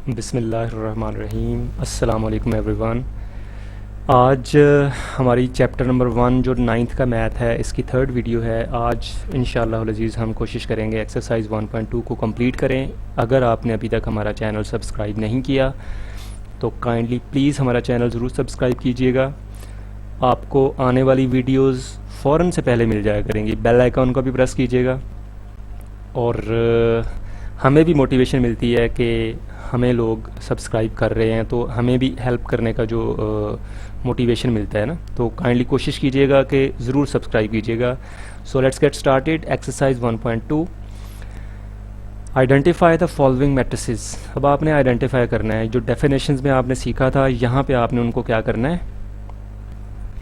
बिस्मिल्लाहिर्रहमानिर्रहीम। अस्सलाम वालेकुम एवरीवन। आज हमारी चैप्टर नंबर 1 जो 9th का मैथ है इसकी थर्ड वीडियो है। आज इंशाअल्लाह अज़ीज़ हम कोशिश करेंगे एक्सरसाइज 1.2 को कंप्लीट करें। अगर आपने अभी तक हमारा चैनल सब्सक्राइब नहीं किया तो काइंडली प्लीज़ हमारा चैनल ज़रूर सब्सक्राइब कीजिएगा। आपको आने वाली वीडियोज़ फ़ौरन से पहले मिल जाया करेंगी। बेल आइकॉन को भी प्रेस कीजिएगा और हमें भी मोटिवेशन मिलती है कि हमें लोग सब्सक्राइब कर रहे हैं तो हमें भी हेल्प करने का जो मोटिवेशन मिलता है ना, तो काइंडली कोशिश कीजिएगा कि ज़रूर सब्सक्राइब कीजिएगा। So let's get started. Exercise 1.2, identify the following matrices. अब आपने आइडेंटिफाई करना है, जो डेफिनेशंस में आपने सीखा था यहाँ पे आपने उनको क्या करना है,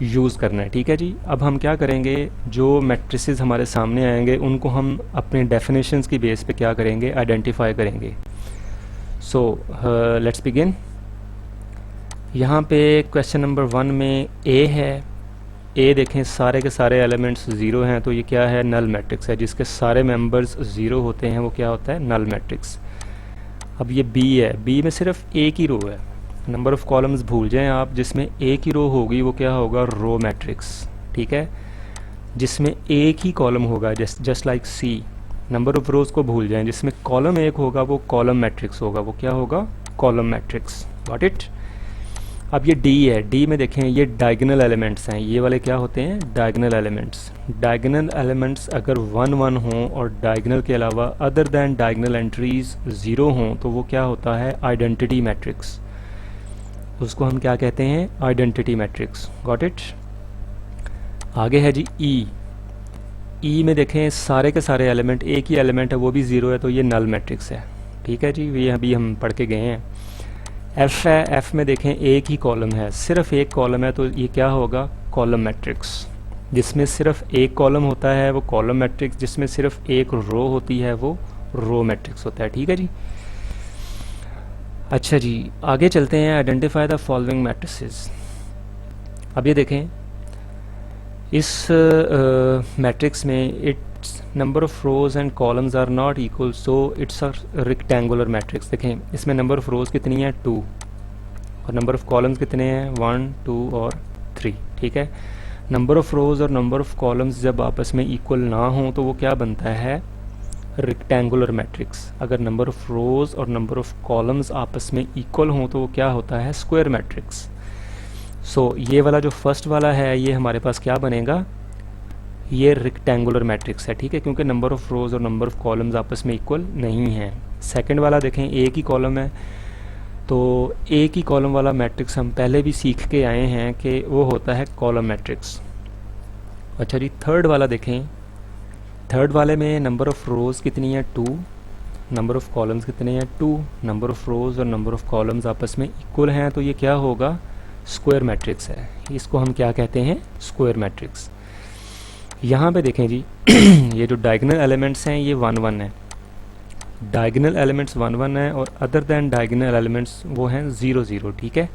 यूज़ करना है। ठीक है जी। अब हम क्या करेंगे, जो मैट्रिसेस हमारे सामने आएंगे उनको हम अपने डेफिनेशंस की बेस पे क्या करेंगे, आइडेंटिफाई करेंगे। So let's begin. यहाँ पे क्वेश्चन नंबर 1 में ए है। ए देखें सारे के सारे एलिमेंट्स ज़ीरो हैं, तो ये क्या है, नल मैट्रिक्स है। जिसके सारे मेंबर्स ज़ीरो होते हैं वो क्या होता है, नल मैट्रिक्स। अब ये बी है, बी में सिर्फ एक ही रो है। नंबर ऑफ़ कॉलम्स भूल जाएं आप, जिसमें एक ही रो होगी वो क्या होगा, रो मैट्रिक्स। ठीक है, जिसमें एक ही कॉलम होगा, just like C. Number of rows को भूल जाएं, जिसमें कॉलम एक होगा वो कॉलम मैट्रिक्स होगा, वो क्या होगा, कॉलम मैट्रिक्स। Got it. अब ये डी है, डी में देखें ये डायगोनल एलिमेंट्स हैं। ये वाले क्या होते हैं, डायगोनल एलिमेंट्स। डायगोनल एलिमेंट्स अगर 1 1 हों और डायगोनल के अलावा अदर दैन डायगोनल एंट्रीज 0 हों तो वो क्या होता है, आइडेंटिटी मैट्रिक्स। उसको हम क्या कहते हैं, आइडेंटिटी मैट्रिक्स। Got it. आगे है जी ई। ई में देखें सारे के सारे एलिमेंट, एक ही एलिमेंट है वो भी ज़ीरो है, तो ये नल मैट्रिक्स है। ठीक है जी, ये अभी हम पढ़ के गए हैं। एफ़ है, एफ़ में देखें एक ही कॉलम है, सिर्फ एक कॉलम है, तो ये क्या होगा, कॉलम मैट्रिक्स। जिसमें सिर्फ एक कॉलम होता है वो कॉलम मैट्रिक्स, जिसमें सिर्फ एक रो होती है वो रो मैट्रिक्स होता है। ठीक है जी। अच्छा जी, आगे चलते हैं। Identify the following matrices. अब ये देखें इस मैट्रिक्स में it's number of rows and columns are not equal, so it's a rectangular matrix. देखें इसमें नंबर ऑफ़ रोज़ कितनी है, 2, और नंबर ऑफ़ कॉलम्स कितने हैं, 1 2 और 3। ठीक है, नंबर ऑफ़ रोज़ और नंबर ऑफ़ कॉलम्स जब आपस में इक्वल ना हों तो वो क्या बनता है, रेक्टेंगुलर मैट्रिक्स। अगर नंबर ऑफ़ रोज़ और नंबर ऑफ़ कॉलम्स आपस में इक्वल हों तो वो क्या होता है, स्क्वायर मैट्रिक्स। सो ये वाला जो फर्स्ट वाला है ये हमारे पास क्या बनेगा, ये रेक्टेंगुलर मैट्रिक्स है। ठीक है, क्योंकि नंबर ऑफ़ रोज़ और नंबर ऑफ़ कॉलम्स आपस में इक्वल नहीं हैं। सेकंड वाला देखें एक ही कॉलम है, तो एक ही कॉलम वाला मैट्रिक्स हम पहले भी सीख के आए हैं कि वो होता है कॉलम मैट्रिक्स। अच्छा जी, थर्ड वाला देखें। थर्ड वाले में नंबर ऑफ़ रोज़ कितनी है, 2, नंबर ऑफ़ कॉलम्स कितने हैं, 2। नंबर ऑफ़ रोज़ और नंबर ऑफ़ कॉलम्स आपस में इक्वल हैं, तो ये क्या होगा, स्क्वायर मैट्रिक्स है। इसको हम क्या कहते हैं, स्क्वायर मैट्रिक्स। यहाँ पे देखें जी ये जो डायगोनल एलिमेंट्स हैं ये 1 1 है। डायगोनल एलिमेंट्स 1 1 है और अदर दैन डायगोनल एलिमेंट्स वो हैं 0 0। ठीक है,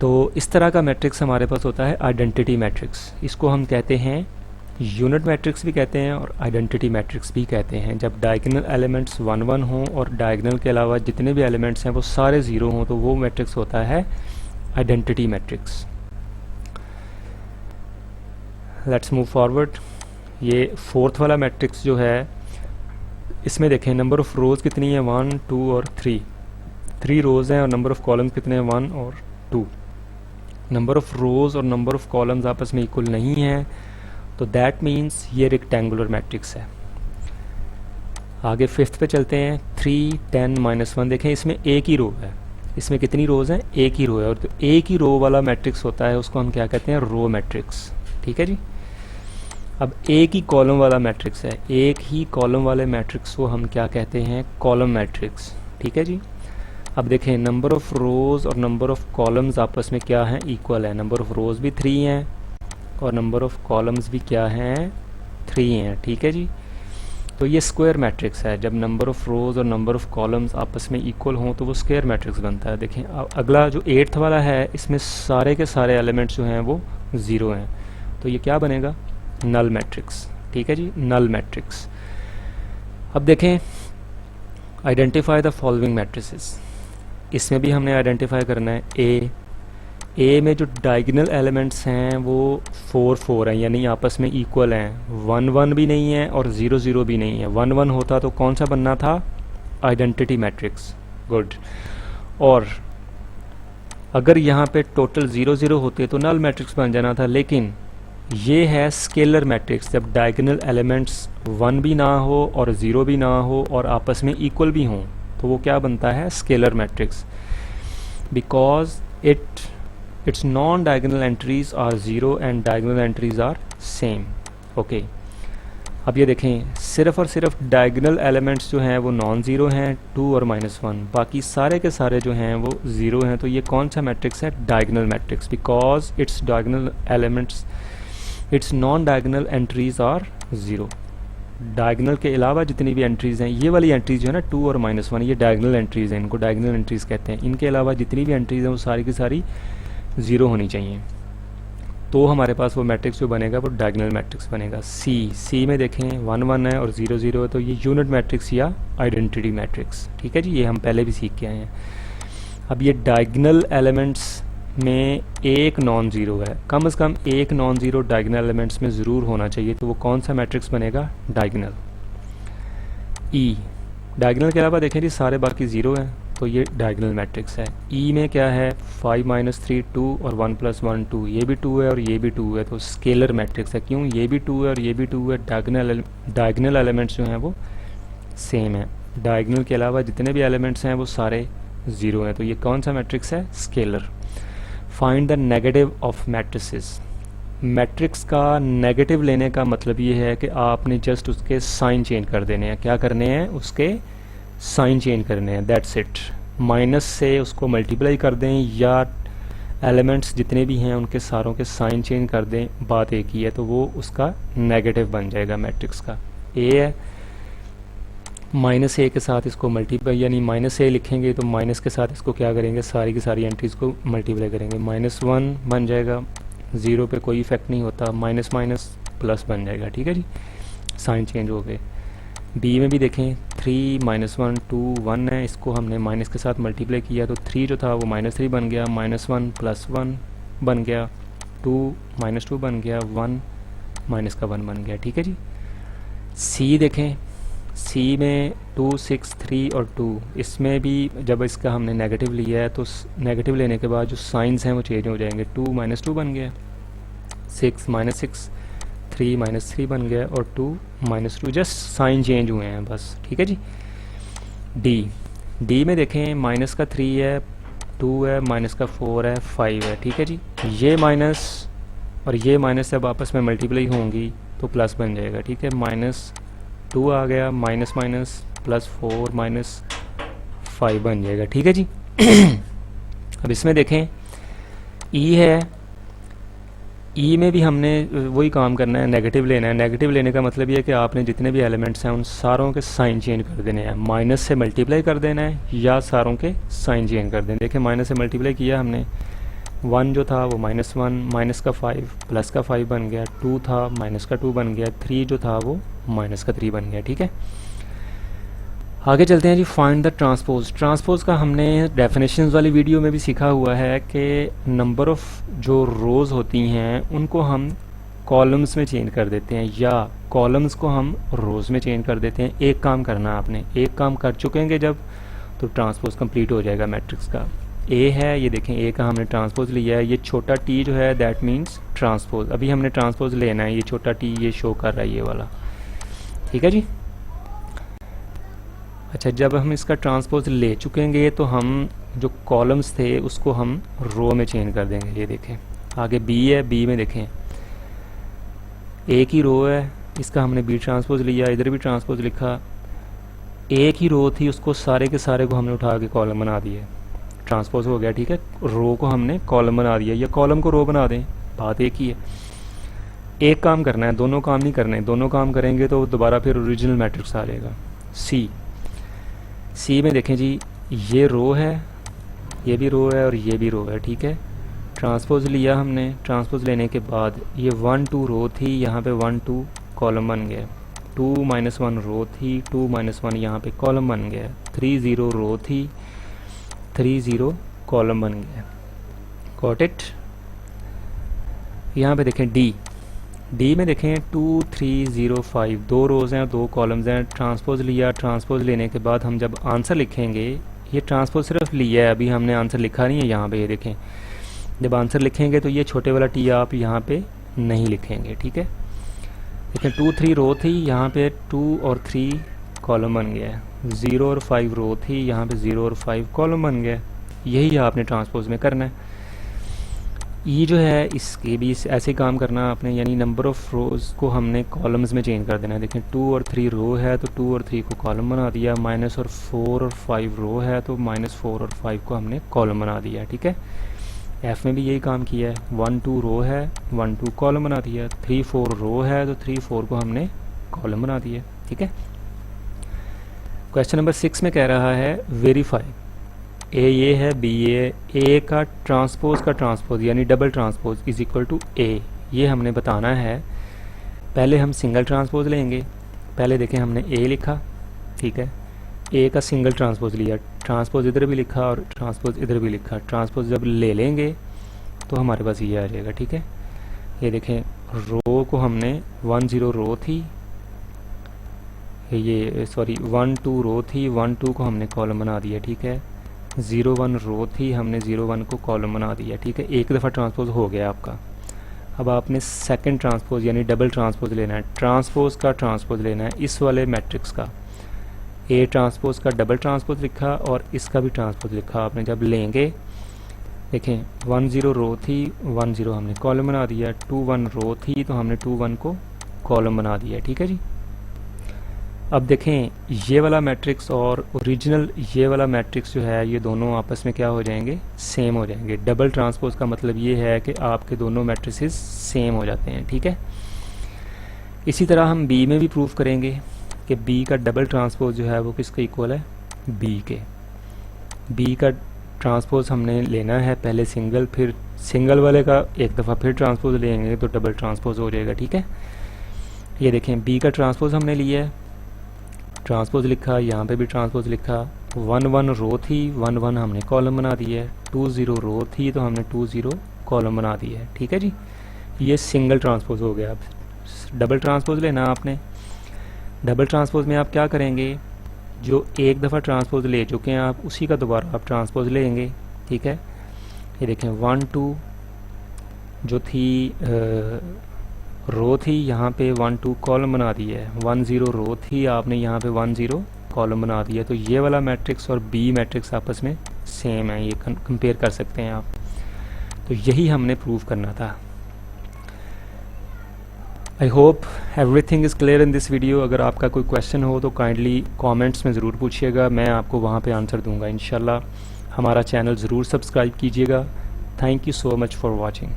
तो इस तरह का मैट्रिक्स हमारे पास होता है आइडेंटिटी मैट्रिक्स। इसको हम कहते हैं यूनिट मैट्रिक्स भी कहते हैं और आइडेंटिटी मैट्रिक्स भी कहते हैं। जब डायगोनल एलिमेंट्स 1 1 हों और डायगोनल के अलावा जितने भी एलिमेंट्स हैं वो सारे 0 हों तो वो मैट्रिक्स होता है identity matrix. Let's move forward. ये फोर्थ वाला मैट्रिक्स जो है इसमें देखें नंबर ऑफ़ रोज़ कितनी है, 1 2 और 3 रोज़ हैं, और नंबर ऑफ़ कॉलम्स कितने हैं, 1 और 2। नंबर ऑफ़ रोज़ और नंबर ऑफ़ कॉलम्स आपस में इक्वल नहीं हैं, तो दैट मीन्स ये रेक्टेंगुलर मैट्रिक्स है। आगे फिफ्थ पे चलते हैं। 3 10 -1 देखें इसमें एक ही रो है। इसमें कितनी रोज़ हैं, एक ही रो है, और तो एक ही रो वाला मैट्रिक्स होता है उसको हम क्या कहते हैं, रो मैट्रिक्स। ठीक है जी। अब एक ही कॉलम वाला मैट्रिक्स है, एक ही कॉलम वाले मैट्रिक्स को हम क्या कहते हैं, कॉलम मैट्रिक्स। ठीक है जी। अब देखें नंबर ऑफ़ रोज़ और नंबर ऑफ़ कॉलम्स आपस में क्या हैं, इक्वल है। नंबर ऑफ़ रोज़ भी 3 हैं और नंबर ऑफ़ कॉलम्स भी क्या हैं, 3 हैं। ठीक है जी। तो ये स्क्वायर मैट्रिक्स है। जब नंबर ऑफ़ रोज़ और नंबर ऑफ़ कॉलम्स आपस में इक्वल हों तो वो स्क्वायर मैट्रिक्स बनता है। देखें अगला जो 8th वाला है इसमें सारे के सारे एलिमेंट्स जो हैं वो 0 हैं, तो ये क्या बनेगा, नल मैट्रिक्स। ठीक है जी, नल मैट्रिक्स। अब देखें आइडेंटिफाई द फॉलोइंग मैट्रिसेस। इसमें भी हमने आइडेंटिफाई करना है ए में जो डायगोनल एलिमेंट्स हैं वो 4 4 हैं, यानी आपस में इक्वल हैं। 1 1 भी नहीं है और 0 0 भी नहीं है। 1 1 होता तो कौन सा बनना था? Identity matrix. गुड। और अगर यहाँ पे टोटल 0 0 होते तो नल मैट्रिक्स बन जाना था, लेकिन ये है स्केलर मैट्रिक्स। जब डायगोनल एलिमेंट्स 1 भी ना हो और 0 भी ना हो और आपस में इक्वल भी हों तो वो क्या बनता है? Scalar matrix. Because its non-diagonal entries are 0 and diagonal entries are same. Okay, अब ये देखें, सिर्फ और सिर्फ डायगोनल एलिमेंट्स जो हैं वो नॉन ज़ीरो हैं, 2 और -1, बाकी सारे के सारे जो हैं वो ज़ीरो हैं। तो ये कौन सा मैट्रिक्स है? Diagonal matrix. Because it's diagonal elements, it's non diagonal entries are 0। Diagonal के अलावा जितनी भी एंट्रीज़ हैं, ये वाली एंट्रीज जो है ना 2 और -1, ये डायगोनल एंट्रीज़ हैं, इनको डायगोनल एंट्रीज़ कहते हैं। इनके अलावा जितनी भी एंट्रीज़ हैं वो सारी की सारी 0 होनी चाहिए, तो हमारे पास वो मैट्रिक्स जो बनेगा वो डायगोनल मैट्रिक्स बनेगा। सी में देखें 1 1 है और 0 0 है, तो ये यूनिट मैट्रिक्स या आइडेंटिटी मैट्रिक्स। ठीक है जी, ये हम पहले भी सीख के आए हैं। अब ये डायगोनल एलिमेंट्स में एक नॉन ज़ीरो है, कम से कम एक नॉन ज़ीरो डायगोनल एलिमेंट्स में ज़रूर होना चाहिए, तो वो कौन सा मैट्रिक्स बनेगा? डायगोनल। ई, डायगोनल के अलावा देखें जी सारे बाकी 0 हैं, तो ये डायगोनल मैट्रिक्स है। ई में क्या है? 5 -3 2 और 1 + 1 2, ये भी 2 है और ये भी 2 है, तो स्केलर मैट्रिक्स है। क्यों? ये भी 2 है और ये भी 2 है। डायगोनल एलिमेंट्स जो हैं वो सेम है। डायगोनल के अलावा जितने भी एलिमेंट्स हैं वो सारे 0 हैं, तो ये कौन सा मैट्रिक्स है? Scalar. Find the negative of matrices. Matrix का नेगेटिव लेने का मतलब ये है कि आपने जस्ट उसके साइन चेंज कर देने हैं। क्या करने हैं? उसके साइन चेंज करने हैं, दैट्स इट। माइनस से उसको मल्टीप्लाई कर दें या एलिमेंट्स जितने भी हैं उनके सारों के साइन चेंज कर दें, बात एक ही है, तो वो उसका नेगेटिव बन जाएगा मैट्रिक्स का। ए है, -a के साथ इसको मल्टीप्लाई, यानी -a लिखेंगे तो माइनस के साथ इसको क्या करेंगे? सारी की सारी एंट्रीज को मल्टीप्लाई करेंगे। -1 बन जाएगा, 0 पे कोई इफेक्ट नहीं होता, माइनस माइनस प्लस बन जाएगा। ठीक है जी, साइन चेंज हो गए। बी में भी देखें 3 -1 2 1 है, इसको हमने माइनस के साथ मल्टीप्लाई किया तो 3 जो था वो -3 बन गया, -1 + 1 बन गया, 2 -2 बन गया, 1 -1 बन गया। ठीक है जी। सी देखें, सी में 2 6 3 और 2, इसमें भी जब इसका हमने नेगेटिव लिया है तो नेगेटिव लेने के बाद जो साइंस हैं वो चेंज हो जाएंगे। 2 -2 बन गया, 6 -6, 3 -3 बन गया और 2 -2, जस्ट साइन चेंज हुए हैं बस। ठीक है जी। डी में देखें माइनस का 3 है, 2 है, माइनस का 4 है, 5 है। ठीक है जी। ये माइनस और ये माइनस जब आपस में मल्टीप्लाई होंगी तो प्लस बन जाएगा। ठीक है, -2 आ गया, माइनस माइनस +4 -5 बन जाएगा। ठीक है जी। अब इसमें देखें ई है, ई में भी हमने वही काम करना है, नेगेटिव लेना है। नेगेटिव लेने का मतलब ये है कि आपने जितने भी एलिमेंट्स हैं उन सारों के साइन चेंज कर देने हैं, माइनस से मल्टीप्लाई कर देना है या सारों के साइन चेंज कर देना। देखिए माइनस से मल्टीप्लाई किया हमने, 1 जो था वो -1, -का 5 +का 5 बन गया, 2 था -का 2 बन गया, 3 जो था वो -का 3 बन गया। ठीक है, आगे चलते हैं जी। Find the transpose. ट्रांसपोज का हमने डेफिनेशंस वाली वीडियो में भी सीखा हुआ है कि नंबर ऑफ़ जो रोज़ होती हैं उनको हम कॉलम्स में चेंज कर देते हैं या कॉलम्स को हम रोज़ में चेंज कर देते हैं। एक काम करना आपने, एक काम कर चुकेंगे जब, तो ट्रांसपोज कंप्लीट हो जाएगा मैट्रिक्स का। ए है, ये देखें ए का हमने ट्रांसपोज लिया है, ये छोटा टी जो है दैट मीन्स ट्रांसपोज। अभी हमने ट्रांसपोज लेना है, ये छोटा टी ये शो कर रहा है ये वाला। ठीक है जी। अच्छा, जब हम इसका ट्रांसपोज ले चुकेंगे तो हम जो कॉलम्स थे उसको हम रो में चेंज कर देंगे। ये देखें आगे बी है, बी में देखें एक ही रो है, इसका हमने बी ट्रांसपोज लिया, इधर भी ट्रांसपोज लिखा, एक ही रो थी उसको सारे के सारे को हमने उठा के कॉलम बना दिए, ट्रांसपोज हो गया। ठीक है, रो को हमने कॉलम बना दिया या कॉलम को रो बना दें, बात एक ही है। एक काम करना है, दोनों काम नहीं करने, दोनों काम करेंगे तो दोबारा फिर ओरिजिनल मैट्रिक्स आ जाएगा। सी में देखें जी, ये रो है, ये भी रो है और ये भी रो है। ठीक है, ट्रांसपोज लिया हमने, ट्रांसपोज लेने के बाद ये 1 2 रो थी, यहाँ पे 1 2 कॉलम बन गया, 2 -1 रो थी, 2 -1 यहाँ पे कॉलम बन गया, 3 0 रो थी, 3 0 कॉलम बन गया। Got it. यहाँ पे देखें डी में देखें 2 3 0 5 दो रोज़ हैं और दो कॉलम्स हैं। ट्रांसपोज लिया, ट्रांसपोज लेने के बाद हम जब आंसर लिखेंगे, ये ट्रांसपोज सिर्फ लिया है, अभी हमने आंसर लिखा नहीं है। यहाँ पे ये देखें, जब आंसर लिखेंगे तो ये छोटे वाला टी आप यहाँ पे नहीं लिखेंगे, ठीक है। देखें 2 3 रो थी, यहाँ पे 2 और 3 कॉलम बन गया है। 0 और 5 रो थी, यहाँ पे 0 और 5 कॉलम बन गया। यही आपने ट्रांसपोज में करना है। ये जो है इसके भी ऐसे काम करना आपने, यानी नंबर ऑफ़ रोज़ को हमने कॉलम्स में चेंज कर देना है। देखें 2 और 3 रो है तो 2 और 3 को कॉलम बना दिया। माइनस और 4 और 5 रो है तो -4 और 5 को हमने कॉलम बना दिया, ठीक है। एफ में भी यही काम किया है। 1 2 रो है, 1 2 कॉलम बना दिया। 3 4 रो है तो 3 4 को हमने कॉलम बना दिया, ठीक है। क्वेश्चन नंबर 6 में कह रहा है वेरीफाई, ए ये है, बी ए का ट्रांसपोज यानी double transpose is equal to A, ये हमने बताना है। पहले हम सिंगल ट्रांसपोज लेंगे। पहले देखें हमने ए लिखा, ठीक है, ए का सिंगल ट्रांसपोज लिया, ट्रांसपोज इधर भी लिखा और ट्रांसपोज इधर भी लिखा। ट्रांसपोज जब ले लेंगे तो हमारे पास ये आ जाएगा, ठीक है। ये देखें रो को हमने 1 0 रो थी, ये सॉरी 1 2 रो थी, 1 2 को हमने कॉलम बना दिया, ठीक है। 0 1 रो थी, हमने 0 1 को कॉलम बना दिया, ठीक है। एक दफ़ा ट्रांसपोज हो गया आपका। अब आपने सेकंड ट्रांसपोज यानी डबल ट्रांसपोज लेना है। ट्रांसपोज का ट्रांसपोज लेना है इस वाले मैट्रिक्स का। ए ट्रांसपोज का डबल ट्रांसपोज लिखा और इसका भी ट्रांसपोज लिखा आपने। जब लेंगे देखें 1 0 रो थी, 1 0 हमने कॉलम बना दिया। 2 1 रो थी तो हमने 2 1 को कॉलम बना दिया, ठीक है जी। अब देखें ये वाला मैट्रिक्स और ओरिजिनल ये वाला मैट्रिक्स जो है, ये दोनों आपस में क्या हो जाएंगे, सेम हो जाएंगे। डबल ट्रांसपोज का मतलब ये है कि आपके दोनों मैट्रिसेस सेम हो जाते हैं, ठीक है। इसी तरह हम बी में भी प्रूफ करेंगे कि बी का डबल ट्रांसपोज जो है वो किसके इक्वल है, बी के। बी का ट्रांसपोज हमने लेना है, पहले सिंगल, फिर सिंगल वाले का एक दफ़ा फिर ट्रांसपोज लेंगे तो डबल ट्रांसपोज हो जाएगा, ठीक है। ये देखें बी का ट्रांसपोज हमने लिया है, ट्रांसपोज लिखा, यहाँ पे भी ट्रांसपोज लिखा। 1 1 रो थी, 1 1 हमने कॉलम बना दिया है। 2 0 रो थी तो हमने 2 0 कॉलम बना दिया है, ठीक है जी। ये सिंगल ट्रांसपोज हो गया। अब डबल ट्रांसपोज लेना आपने। डबल ट्रांसपोज में आप क्या करेंगे, जो एक दफ़ा ट्रांसपोज ले चुके हैं आप, उसी का दोबारा आप ट्रांसपोज लेंगे, ठीक है। ये देखें 1 2 जो थी रो थी, यहाँ पे 1 2 कॉलम बना दिया है। 1 0 रो थी, आपने यहाँ पे 1 0 कॉलम बना दिया। तो ये वाला मैट्रिक्स और बी मैट्रिक्स आपस में सेम है, ये कंपेयर कर सकते हैं आप। तो यही हमने प्रूव करना था। I hope everything is clear in this video. अगर आपका कोई क्वेश्चन हो तो काइंडली कमेंट्स में ज़रूर पूछिएगा, मैं आपको वहाँ पे आंसर दूंगा इंशाल्लाह। हमारा चैनल ज़रूर सब्सक्राइब कीजिएगा। Thank you so much for watching.